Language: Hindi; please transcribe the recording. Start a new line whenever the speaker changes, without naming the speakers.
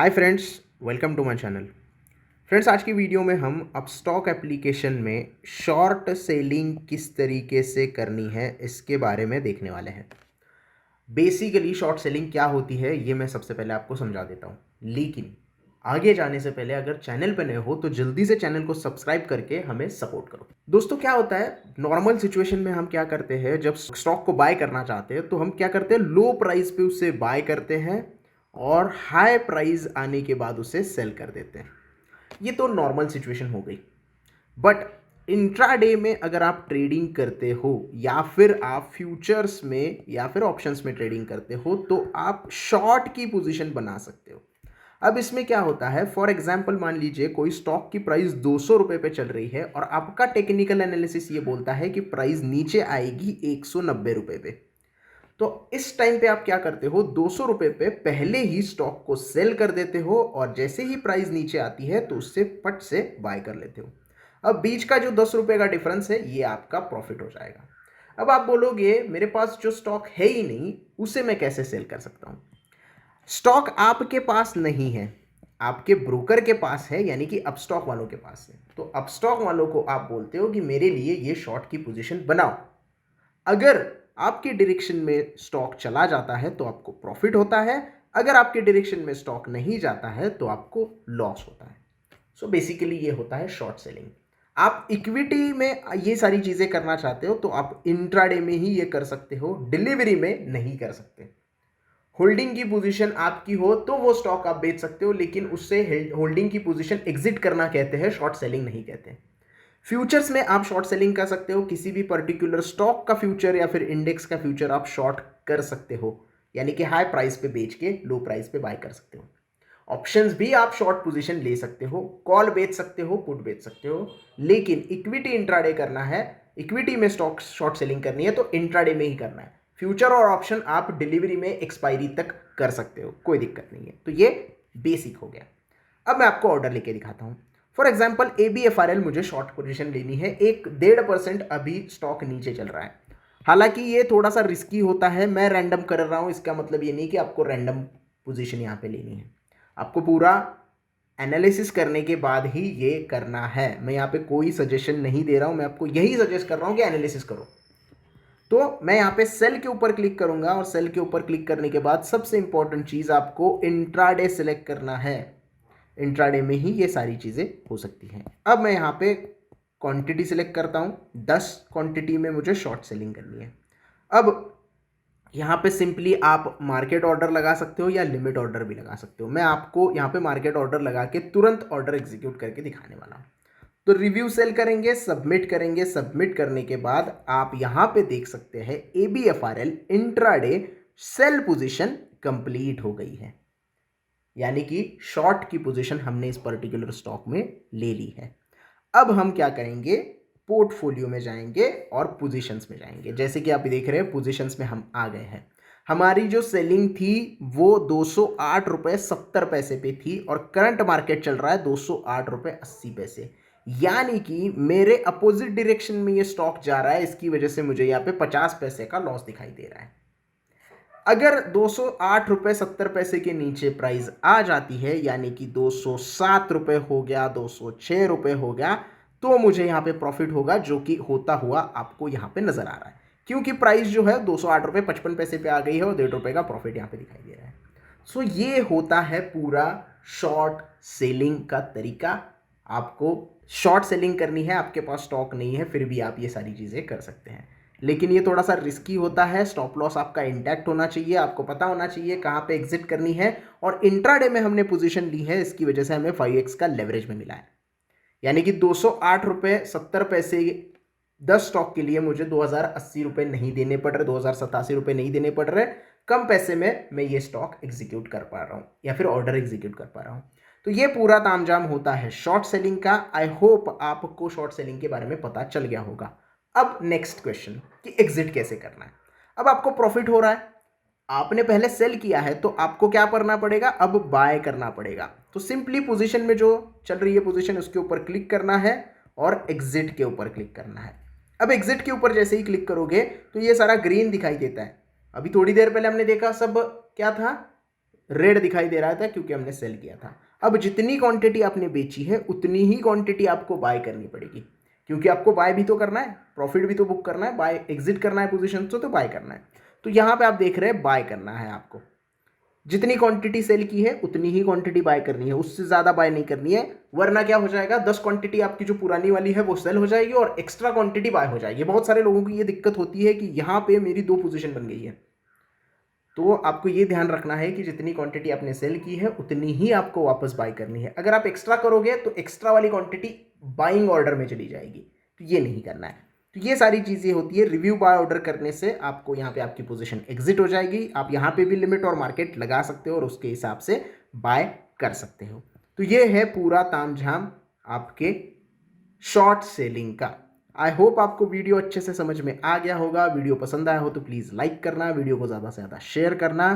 Hi friends, welcome to my channel. Friends, आज की वीडियो में हम अपस्टॉक एप्लीकेशन में शॉर्ट सेलिंग किस तरीके से करनी है इसके बारे में देखने वाले हैं। बेसिकली शॉर्ट सेलिंग क्या होती है ये मैं सबसे पहले आपको समझा देता हूँ, लेकिन आगे जाने से पहले अगर चैनल पर नए हो तो जल्दी से चैनल को सब्सक्राइब करके हमें सपोर्ट करो। दोस्तों, क्या होता है, नॉर्मल सिचुएशन में हम क्या करते हैं, जब स्टॉक को बाय करना चाहते हैं तो हम क्या करते हैं, लो प्राइस पे उसे बाय करते हैं और हाई प्राइस आने के बाद उसे सेल कर देते हैं। ये तो नॉर्मल सिचुएशन हो गई। बट इंट्राडे में अगर आप ट्रेडिंग करते हो या फिर आप फ्यूचर्स में या फिर ऑप्शंस में ट्रेडिंग करते हो तो आप शॉर्ट की पोजीशन बना सकते हो। अब इसमें क्या होता है, फॉर एग्जांपल मान लीजिए कोई स्टॉक की प्राइस 200 रुपये पे चल रही है और आपका टेक्निकल एनालिसिस ये बोलता है कि प्राइस नीचे आएगी 190 रुपये पे। तो इस टाइम पे आप क्या करते हो, 200 रुपये पे पहले ही स्टॉक को सेल कर देते हो और जैसे ही प्राइस नीचे आती है तो उससे पट से बाय कर लेते हो। अब बीच का जो 10 रुपये का डिफरेंस है ये आपका प्रॉफिट हो जाएगा। अब आप बोलोगे मेरे पास जो स्टॉक है ही नहीं उसे मैं कैसे सेल कर सकता हूँ। स्टॉक आपके पास नहीं है, आपके ब्रोकर के पास है, यानी कि अपस्टॉक वालों के पास है। तो अपस्टॉक वालों को आप बोलते हो कि मेरे लिए ये शॉर्ट की पोजीशन बनाओ। अगर आपके डायरेक्शन में स्टॉक चला जाता है तो आपको प्रॉफिट होता है, अगर आपके डायरेक्शन में स्टॉक नहीं जाता है तो आपको लॉस होता है। सो बेसिकली ये होता है शॉर्ट सेलिंग। आप इक्विटी में ये सारी चीजें करना चाहते हो तो आप इंट्राडे में ही ये कर सकते हो, डिलीवरी में नहीं कर सकते। होल्डिंग की पोजीशन आपकी हो तो वो स्टॉक आप बेच सकते हो, लेकिन उससे होल्डिंग की पोजीशन एग्जिट करना कहते हैं, शॉर्ट सेलिंग नहीं कहते। फ्यूचर्स में आप शॉर्ट सेलिंग कर सकते हो, किसी भी पर्टिकुलर स्टॉक का फ्यूचर या फिर इंडेक्स का फ्यूचर आप शॉर्ट कर सकते हो, यानी कि हाई प्राइस पे बेच के लो प्राइस पे बाय कर सकते हो। ऑप्शंस भी आप शॉर्ट पोजीशन ले सकते हो, कॉल बेच सकते हो, पुट बेच सकते हो, लेकिन इक्विटी इंट्राडे करना है, इक्विटी में स्टॉक शॉर्ट सेलिंग करनी है तो इंट्राडे में ही करना है। फ्यूचर और ऑप्शन आप डिलीवरी में एक्सपायरी तक कर सकते हो, कोई दिक्कत नहीं है। तो ये बेसिक हो गया। अब मैं आपको ऑर्डर लेके दिखाता हूँ। फॉर एग्जाम्पल ABFRL मुझे शॉर्ट पोजीशन लेनी है, 1-1.5% अभी स्टॉक नीचे चल रहा है। हालांकि ये थोड़ा सा रिस्की होता है, मैं रैंडम कर रहा हूँ, इसका मतलब ये नहीं कि आपको रैंडम पोजीशन यहाँ पे लेनी है। आपको पूरा एनालिसिस करने के बाद ही ये करना है। मैं यहाँ पे कोई सजेशन नहीं दे रहा हूँ, मैं आपको यही सजेस्ट कर रहा हूँ कि एनालिसिस करो। तो मैं यहाँ पे सेल के ऊपर क्लिक करूंगा और सेल के ऊपर क्लिक करने के बाद सबसे इंपॉर्टेंट चीज आपको इंट्राडे सेलेक्ट करना है। इंट्राडे में ही ये सारी चीज़ें हो सकती हैं। अब मैं यहाँ पे क्वांटिटी सिलेक्ट करता हूँ, 10 क्वांटिटी में मुझे शॉर्ट सेलिंग करनी है। अब यहाँ पे सिंपली आप मार्केट ऑर्डर लगा सकते हो या लिमिट ऑर्डर भी लगा सकते हो। मैं आपको यहाँ पे मार्केट ऑर्डर लगा के तुरंत ऑर्डर एग्जीक्यूट करके दिखाने वाला हूँ। तो रिव्यू सेल करेंगे, सबमिट करेंगे। सबमिट करने के बाद आप यहाँ पे देख सकते हैं ABFRL intraday sell position complete हो गई है, यानी कि शॉर्ट की पोजीशन हमने इस पर्टिकुलर स्टॉक में ले ली है। अब हम क्या करेंगे, पोर्टफोलियो में जाएंगे और पोजीशंस में जाएंगे। जैसे कि आप देख रहे हैं पोजीशंस में हम आ गए हैं। हमारी जो सेलिंग थी वो 208 रुपये 70 पैसे पे थी और करंट मार्केट चल रहा है 208 रुपये 80 पैसे, यानी कि मेरे अपोजिट डायरेक्शन में ये स्टॉक जा रहा है। इसकी वजह से मुझे यहाँ पे 50 पैसे का लॉस दिखाई दे रहा है। अगर 208 रुपये 70 पैसे के नीचे प्राइस आ जाती है, यानी कि 207 रुपये हो गया, 206 रुपये हो गया, तो मुझे यहाँ पे प्रॉफिट होगा, जो कि होता हुआ आपको यहाँ पे नजर आ रहा है, क्योंकि प्राइस जो है 208 रुपये 55 पैसे पे आ गई है और 1.5 रुपये का प्रॉफिट यहाँ पे दिखाई दे रहा है। सो ये होता है पूरा शॉर्ट सेलिंग का तरीका। आपको शॉर्ट सेलिंग करनी है, आपके पास स्टॉक नहीं है, फिर भी आप ये सारी चीज़ें कर सकते हैं, लेकिन ये थोड़ा सा रिस्की होता है। स्टॉप लॉस आपका इंटैक्ट होना चाहिए, आपको पता होना चाहिए कहाँ पे एग्जिट करनी है। और इंट्राडे में हमने पोजीशन ली है, इसकी वजह से हमें 5x का लेवरेज में मिला है, यानी कि 208 रुपये 70 पैसे 10 स्टॉक के लिए मुझे 2080 रुपये नहीं देने पड़ रहे, 2087 रुपये नहीं देने पड़ रहे। कम पैसे में मैं ये स्टॉक एग्जीक्यूट कर पा रहा हूँ या फिर ऑर्डर एग्जीक्यूट कर पा रहा हूँ। तो ये पूरा तामझाम होता है शॉर्ट सेलिंग का। आई होप आपको शॉर्ट सेलिंग के बारे में पता चल गया होगा। अब नेक्स्ट क्वेश्चन कि एग्जिट कैसे करना है। अब आपको प्रॉफिट हो रहा है, आपने पहले सेल किया है, तो आपको क्या करना पड़ेगा, अब बाय करना पड़ेगा। तो सिंपली पोजीशन में जो चल रही है पोजीशन उसके ऊपर क्लिक करना है और एग्जिट के ऊपर क्लिक करना है। अब एग्जिट के ऊपर जैसे ही क्लिक करोगे तो ये सारा ग्रीन दिखाई देता है। अभी थोड़ी देर पहले हमने देखा सब क्या था, रेड दिखाई दे रहा था क्योंकि हमने सेल किया था। अब जितनी क्वांटिटी आपने बेची है उतनी ही क्वांटिटी आपको बाय करनी पड़ेगी, क्योंकि आपको बाय भी तो करना है, प्रॉफिट भी तो बुक करना है, बाय एग्जिट करना है पोजीशन से, तो बाय करना है। तो यहाँ पे आप देख रहे हैं बाय करना है आपको, जितनी क्वांटिटी सेल की है उतनी ही क्वांटिटी बाय करनी है, उससे ज़्यादा बाय नहीं करनी है, वरना क्या हो जाएगा 10 क्वांटिटी आपकी जो पुरानी वाली है वो सेल हो जाएगी और एक्स्ट्रा क्वांटिटी बाय हो जाएगी। बहुत सारे लोगों की ये दिक्कत होती है कि यहाँ पे मेरी 2 पोजीशन बन गई है। तो आपको ये ध्यान रखना है कि जितनी क्वांटिटी आपने सेल की है उतनी ही आपको वापस बाय करनी है। अगर आप एक्स्ट्रा करोगे तो एक्स्ट्रा वाली क्वांटिटी बाइंग ऑर्डर में चली जाएगी, तो ये नहीं करना है। तो ये सारी चीज़ें होती है। रिव्यू बाय ऑर्डर करने से आपको यहाँ पे आपकी पोजीशन एग्जिट हो जाएगी। आप यहाँ पे भी लिमिट और मार्केट लगा सकते हो और उसके हिसाब से बाय कर सकते हो। तो ये है पूरा तामझाम आपके शॉर्ट सेलिंग का। आई होप आपको वीडियो अच्छे से समझ में आ गया होगा। वीडियो पसंद आया हो तो प्लीज़ लाइक करना, वीडियो को ज़्यादा से ज़्यादा शेयर करना